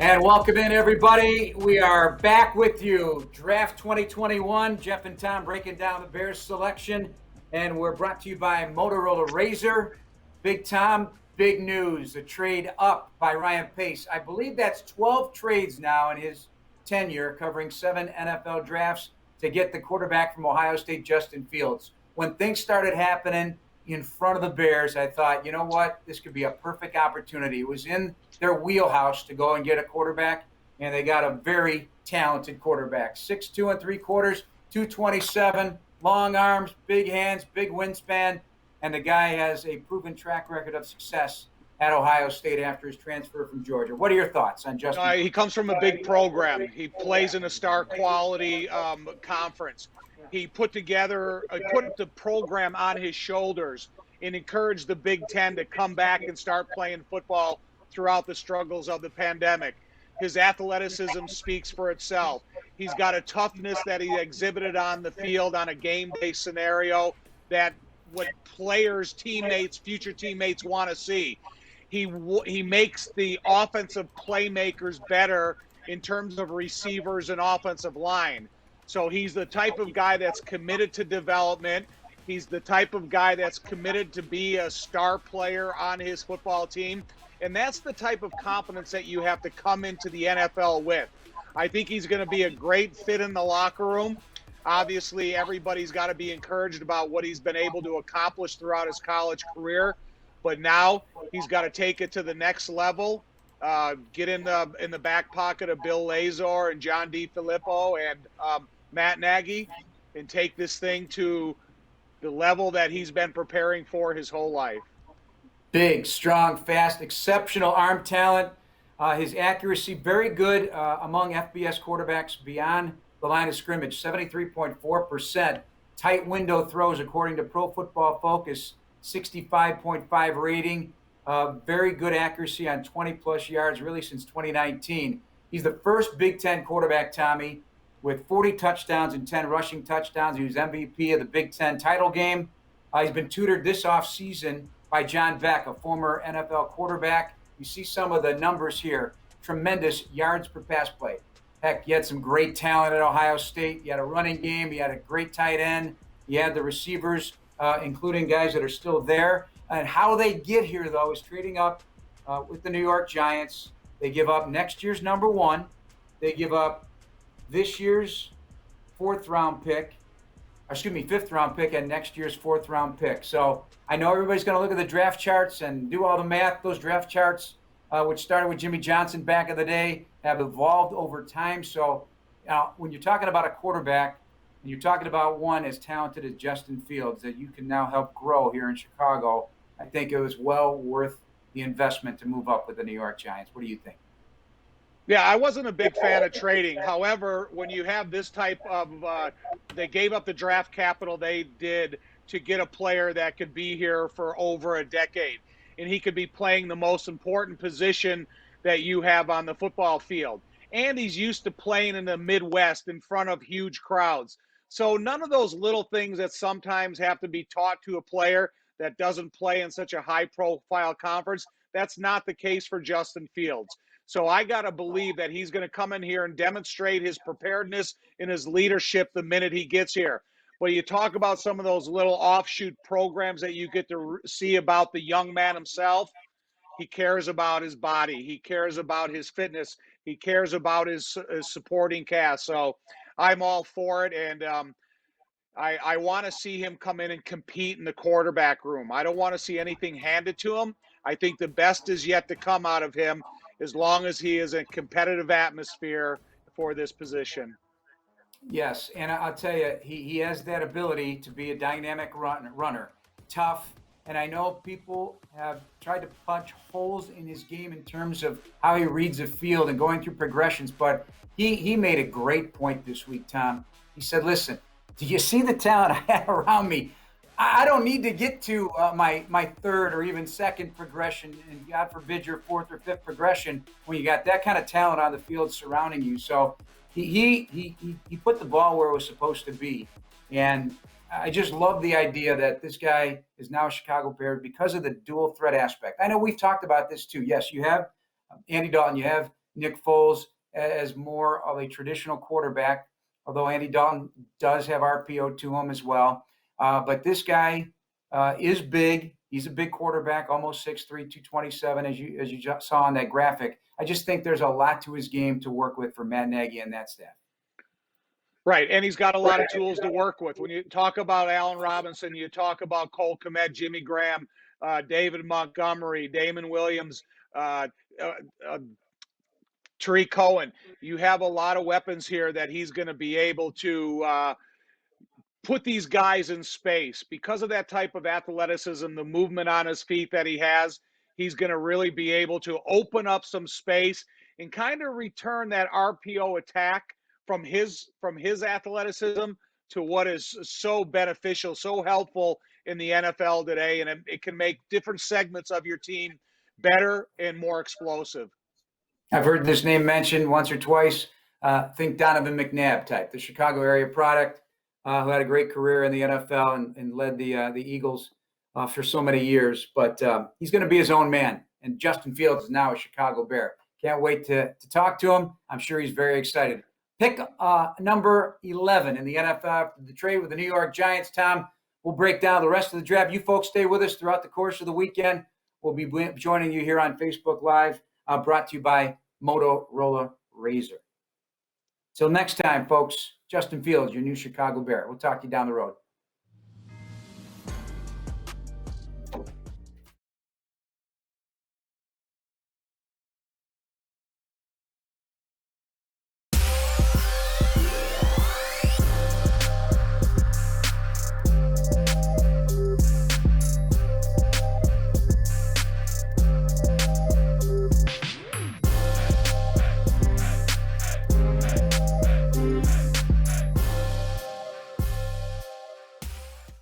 And welcome in, everybody. We are back with you. Draft 2021. Jeff and Tom breaking down the Bears selection. And we're brought to you by Motorola Razr. Big Tom, big news. A trade up by Ryan Pace. I believe that's 12 trades now in his tenure, covering 7 NFL drafts to get the quarterback from Ohio State, Justin Fields. When things started happening in front of the Bears, I thought, you know what? This could be a perfect opportunity. It was in their wheelhouse to go and get a quarterback, and they got a very talented quarterback. 6'2 and 3/4, 227, long arms, big hands, big wingspan, and the guy has a proven track record of success at Ohio State after his transfer from Georgia. What are your thoughts on Justin? He comes from a big program. He plays in a star quality conference. He put the program on his shoulders and encouraged the Big Ten to come back and start playing football throughout the struggles of the pandemic. His athleticism speaks for itself. He's got a toughness that he exhibited on the field on a game day scenario that what players, teammates, future teammates want to see. He makes the offensive playmakers better in terms of receivers and offensive line. So he's the type of guy that's committed to development. He's the type of guy that's committed to be a star player on his football team. And that's the type of confidence that you have to come into the NFL with. I think he's going to be a great fit in the locker room. Obviously, everybody's got to be encouraged about what he's been able to accomplish throughout his college career. But now he's got to take it to the next level, get in the back pocket of Bill Lazor and John DeFilippo and Matt Nagy, and take this thing to the level that he's been preparing for his whole life. Big, strong, fast, exceptional arm talent. His accuracy, very good among FBS quarterbacks beyond the line of scrimmage, 73.4%. Tight window throws, according to Pro Football Focus, 65.5 rating. Very good accuracy on 20-plus yards, really since 2019. He's the first Big Ten quarterback, Tommy, with 40 touchdowns and 10 rushing touchdowns. He was MVP of the Big Ten title game. He's been tutored this offseason by John Beck, a former NFL quarterback. You see some of the numbers here. Tremendous yards per pass play. Heck, you had some great talent at Ohio State. You had a running game. You had a great tight end. You had the receivers, including guys that are still there. And how they get here, though, is trading up with the New York Giants. They give up next year's number 1. They give up this year's fifth round pick, and next year's fourth round pick. So I know everybody's going to look at the draft charts and do all the math. Those draft charts, which started with Jimmy Johnson back in the day, have evolved over time. So when you're talking about a quarterback, and you're talking about one as talented as Justin Fields that you can now help grow here in Chicago, I think it was well worth the investment to move up with the New York Giants. What do you think? Yeah, I wasn't a big fan of trading. However, when you have this type of they gave up the draft capital they did to get a player that could be here for over a decade, and he could be playing the most important position that you have on the football field. And he's used to playing in the Midwest in front of huge crowds. So none of those little things that sometimes have to be taught to a player that doesn't play in such a high-profile conference, that's not the case for Justin Fields. So I got to believe that he's going to come in here and demonstrate his preparedness and his leadership the minute he gets here. But you talk about some of those little offshoot programs that you get to see about the young man himself. He cares about his body. He cares about his fitness. He cares about his supporting cast. So I'm all for it. And I want to see him come in and compete in the quarterback room. I don't want to see anything handed to him. I think the best is yet to come out of him, as long as he is a competitive atmosphere for this position. Yes, and I'll tell you, he has that ability to be a dynamic runner, tough. And I know people have tried to punch holes in his game in terms of how he reads the field and going through progressions. But he made a great point this week, Tom. He said, listen, do you see the talent I have around me? I don't need to get to my third or even second progression, and God forbid your fourth or fifth progression when you got that kind of talent on the field surrounding you. So he put the ball where it was supposed to be. And I just love the idea that this guy is now a Chicago Bear because of the dual threat aspect. I know we've talked about this too. Yes, you have Andy Dalton, you have Nick Foles as more of a traditional quarterback, although Andy Dalton does have RPO to him as well. But this guy is big. He's a big quarterback, almost 6'3", 227, as you just saw on that graphic. I just think there's a lot to his game to work with for Matt Nagy and that staff. Right, and he's got a lot of tools to work with. When you talk about Allen Robinson, you talk about Cole Kmet, Jimmy Graham, David Montgomery, Damon Williams, Tariq Cohen. You have a lot of weapons here that he's going to be able to put these guys in space. Because of that type of athleticism, the movement on his feet that he has, he's going to really be able to open up some space and kind of return that RPO attack from his athleticism to what is so beneficial, so helpful in the NFL today, and it can make different segments of your team better and more explosive. I've heard this name mentioned once or twice. Think Donovan McNabb type, the Chicago area product, who had a great career in the NFL and led the Eagles for so many years. But he's going to be his own man, and Justin Fields is now a Chicago Bear. Can't wait to talk to him. I'm sure he's very excited. Pick number 11 in the NFL, the trade with the New York Giants. Tom, we'll break down the rest of the draft. You folks stay with us throughout the course of the weekend. We'll be joining you here on Facebook Live, brought to you by Motorola Razr. Till next time, folks, Justin Fields, your new Chicago Bear. We'll talk to you down the road.